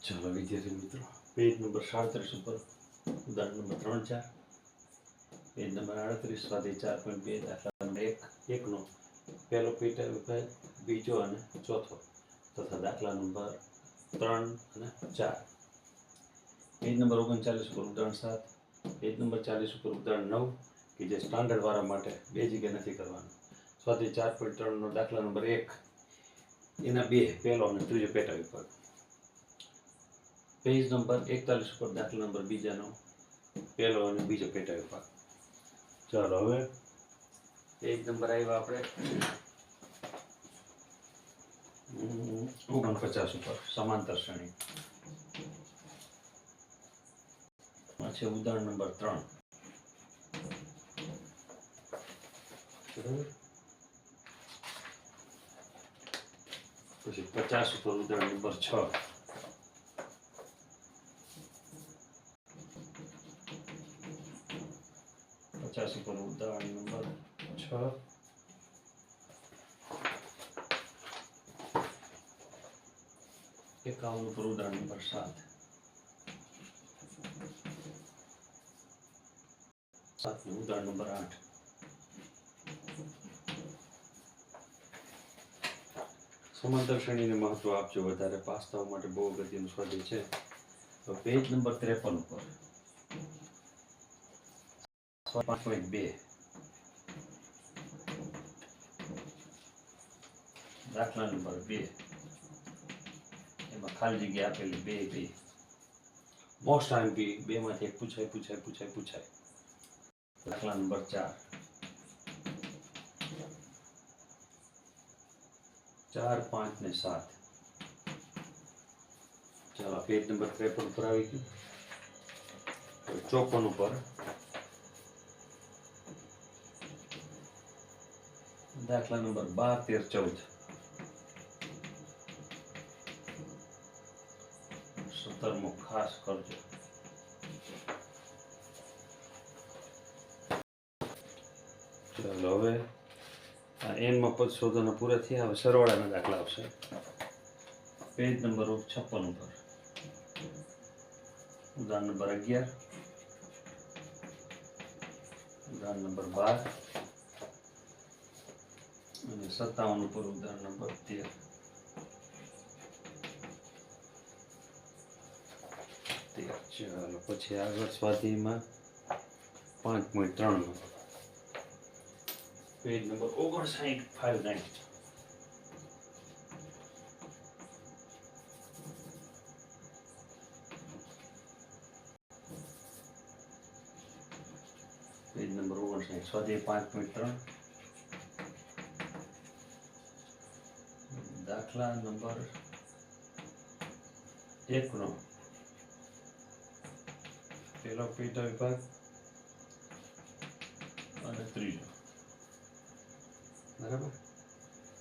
चलो विद्यार्थी मित्रों, पेज नंबर 37 पर उदाहरण नंबर 3-4, पेज नंबर 38 स्वाध्याय 4.2 दाखला नंबर 1 નો પહેલો પેટા વિભાગ, બીજો અને ચોથો તથા દાખલા નંબર 3 અને 4, પેજ નંબર 39 પર ઉદાહરણ 7, પેજ નંબર 40 પર ઉદાહરણ 9 કે જે સ્ટાન્ડર્ડ વાળા માટે બે જગ્યા નથી કરવાનું. સ્વાધ્યાય 4.3 નો દાખલા નંબર 1 એના બે પહેલો અને ત્રીજો પેટા વિભાગ. पेज नंबर 41 पर दाखला नंबर बीजानो पहलो और बीजो पेटा विभाग. चलो हवे पेज नंबर आव्या आपणे 49 पर समांतर श्रेणी. अच्छे उदाहरण नंबर 3. પછી 50 पर उदाहरण नंबर 6. पर उदाहरण नंबर 6. 51 पर उदाहरण नंबर 7. 7 उदाहरण नंबर 8. समांतर श्रेणी ने महत्व आपजो, વધારે પાસ થવા માટે બહુ અગત્યનું સ્વાધ્યાય છે. તો પેજ નંબર 53 પર 5.2 દાખલા નંબર 2 એમાં ખાલી જગ્યા આપેલી 2 મોસ્ટ આઈએમપી 2 માંથી એક પૂછાય. દાખલા નંબર 4 5 ને 7. ચાલો પેજ નંબર 53 પર આવી ગયું. 54 ઉપર દાખલા નંબર 12, 13, 14. 17મો ખાસ કરજો. ચાલો હવે આ એનમાં પદ શોધવાના પૂરા થયા. હવે સરવાળાના દાખલા આવશે. પેજ નંબર 56 ઉપર ઉદાહરણ નંબર 11, ઉદાહરણ નંબર 12 અને 57 ઉપર ઉદાહરણ નંબર 13. ચાલો પછી આગળ સ્વાધ્યાયમાં 5.3 પેજ નંબર 59. પેજ નંબર 59 સ્વાધ્યાય 5.3 દાખલા નંબર 1 નો પહેલો પેટા વિભાગ અને ત્રીજો. બરાબર.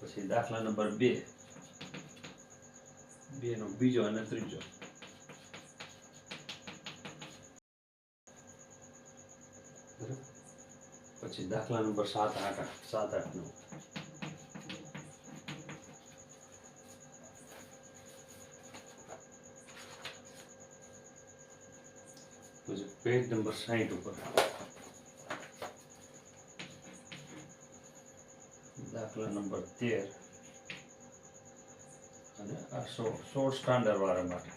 પછી દાખલા નંબર 2 નો બીજો અને ત્રીજો. બરાબર. પછી દાખલા નંબર 7, 8, 9. પછી પેજ નંબર 60 ઉપર દાખલા નંબર 13 અને આ 16 સ્ટાન્ડર્ડ વાળા માટે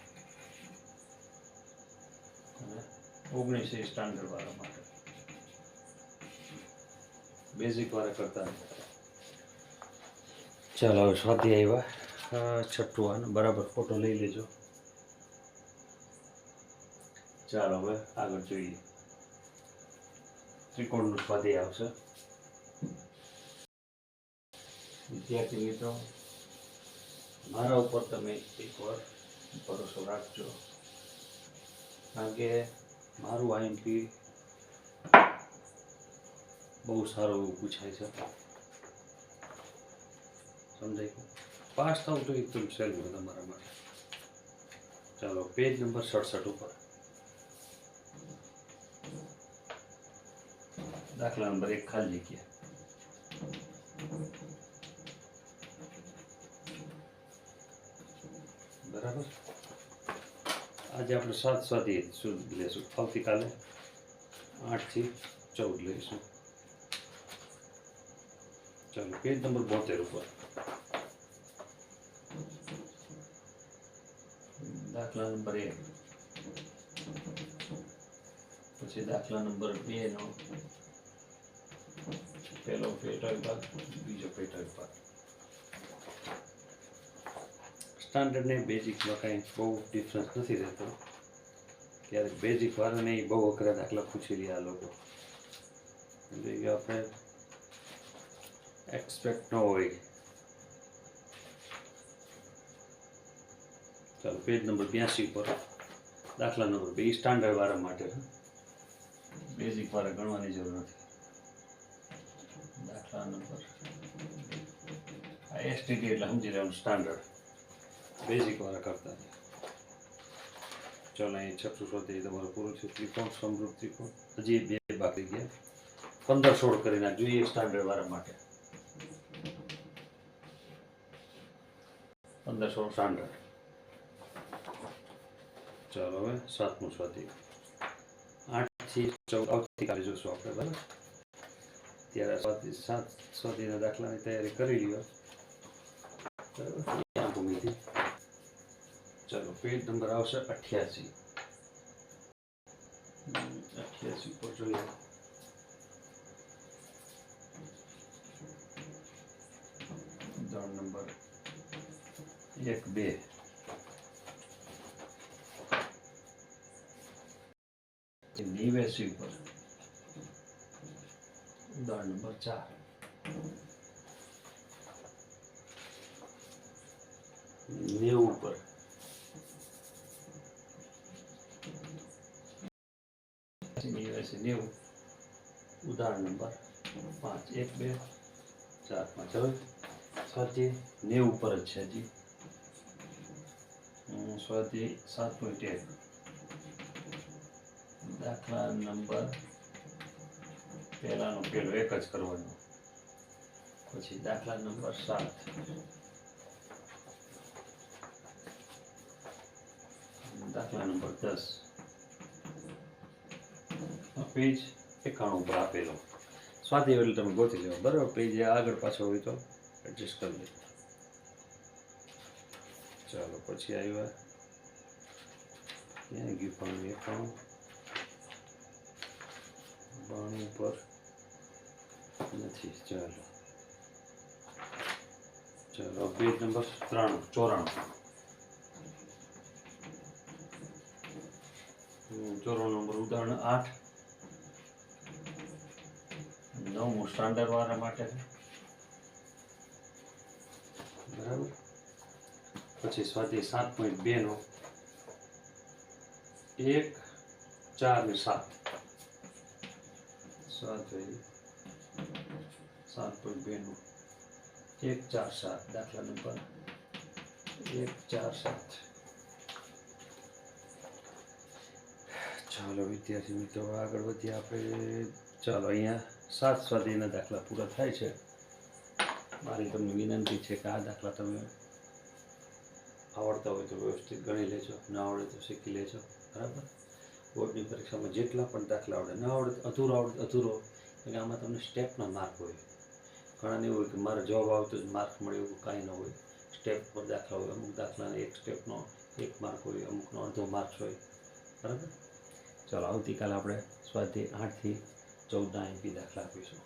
અને 19 સ્ટાન્ડર્ડ વાળા માટે. બેઝિક વાળા કરતા નથી. ચાલો હવે સ્વાધ્યાય આવ્યા. છઠ્ઠું આનો બરાબર ફોટો લઈ લેજો. ચાલો હવે આગળ જોઈએ. ત્રિકોણનું સ્વાધ્યાય આવશે. વિદ્યાર્થી મિત્રો, મારા ઉપર તમે એકવાર ભરોસો રાખજો, કારણ કે મારું આઈએમપી બહુ સારું એવું પૂછાય છે. સમજાય? પાસ થવું તો એકદમ સહેલું તમારા માટે. ચાલો પેજ નંબર 67 ઉપર દાખલા નંબર 1 ખાલી જગ્યા. બરાબર. આજે આપણે 7 સ્વાધ્યાય સુધી લેશું, આવતીકાલે 8 થી 14 લઈશું. ચાલો પેજ નંબર 72 ઉપર દાખલા નંબર 1, પછી દાખલા નંબર 2 નો પહેલો પેટા વિભાગ, બીજો પેટા વિભાગ. સ્ટાન્ડર્ડ ને બેઝિકમાં કાંઈ બહુ ડિફરન્સ નથી રહેતો. ક્યારેક બેઝિક વાળાને બહુ અઘરા દાખલા પૂછી લે આ લોકો, એટલે કે આપણે એક્સપેક્ટ ન હોય. ચાલો પેજ નંબર 82 પર દાખલા નંબર 2 સ્ટાન્ડર્ડ વાળા માટે, બેઝિક વાળા ગણવાની જરૂર નથી. દાખલા નંબર આ એસટીડી એટલે સમજી લેવાનું સ્ટાન્ડર્ડ, બેઝિક વાળા કરતા. ચાલો અહીં 6 સ્વાધ્યાય તમારું પૂરું છે. ત્રિકોણ, સમરૂપ ત્રિકોણ, હજી 2 બાકી ગયા. 15-16 કરી નાખ જોઈએ સ્ટાન્ડર્ડ વાળા માટે. 15-16 સ્ટાન્ડર્ડ. ચાલો હવે 7મું સ્વાધ્યાય 8 થી 14 આવતીકાલે જોશું આપણે, બરાબર? ત્યારે 7 સ્વાધ્યાયના દાખલાની તૈયારી કરી લ્યો, બરાબર? ચાલો પેજ નંબર આવશે 88. 88 પર જોઈએ. ઉદાહરણ નંબર 1, 2. નિવેશી પર ઉદાહરણ નંબર 4. નેવું પર નિવેશી 90 ઉદાહરણ નંબર 5. 1, 2, 4, 5. હવે સ્વાધ્યાય 90 પર જ છે હજી. સ્વાધ્યાય 7.1 દાખલા નંબર પહેલાનો પેલો એક જ કરવાનો. પછી દાખલા નંબર 7, દાખલા નંબર 10 પેજ 91 પર આપેલો સ્વાધ્યાય એટલે તમે ગોતી લેવો, બરાબર? પેજ આગળ પાછળ હોય તો એડજસ્ટ કરી લે. ચાલો પછી આવ્યા ક્યાં ગયું પણ 92 પર નથી. ચાલો પેજ નંબર 94. 94 નંબર ઉદાહરણ 8. 9મું સ્ટાન્ડર્ડ વાળા માટે, બરાબર? પછી સ્વાધ્યાય 7.2 નો 1, 4 ને 7. સ્વાધ્યાય 7.2 નો 1, 4, 7 દાખલા નંબર 1, 4, 7. ચાલો વિદ્યાર્થી મિત્રો આગળ વધીએ આપણે. ચાલો અહીંયા 7 સ્વાધ્યાયના દાખલા પૂરા થાય છે. મારી તમને વિનંતી છે કે આ દાખલા તમે આવડતા હોય તો વ્યવસ્થિત ગણી લેજો, ના આવડે તો શીખી લેજો, બરાબર? બોર્ડની પરીક્ષામાં જેટલા પણ દાખલા આવડે, ના આવડે અધૂરો એટલે આમાં તમને સ્ટેપના માર્ક હોય. ઘણાને એવું હોય કે મારે જવાબ આવતો જ માર્ક મળે, એવું કાંઈ ન હોય. સ્ટેપ પર દાખલા હોય. અમુક દાખલાને એક સ્ટેપનો 1 માર્ક હોય, અમુકનો અડધો માર્ક હોય, બરાબર? ચાલો આવતીકાલે આપણે સ્વાધ્યાય 8 થી 14 MP દાખલા આપીશું.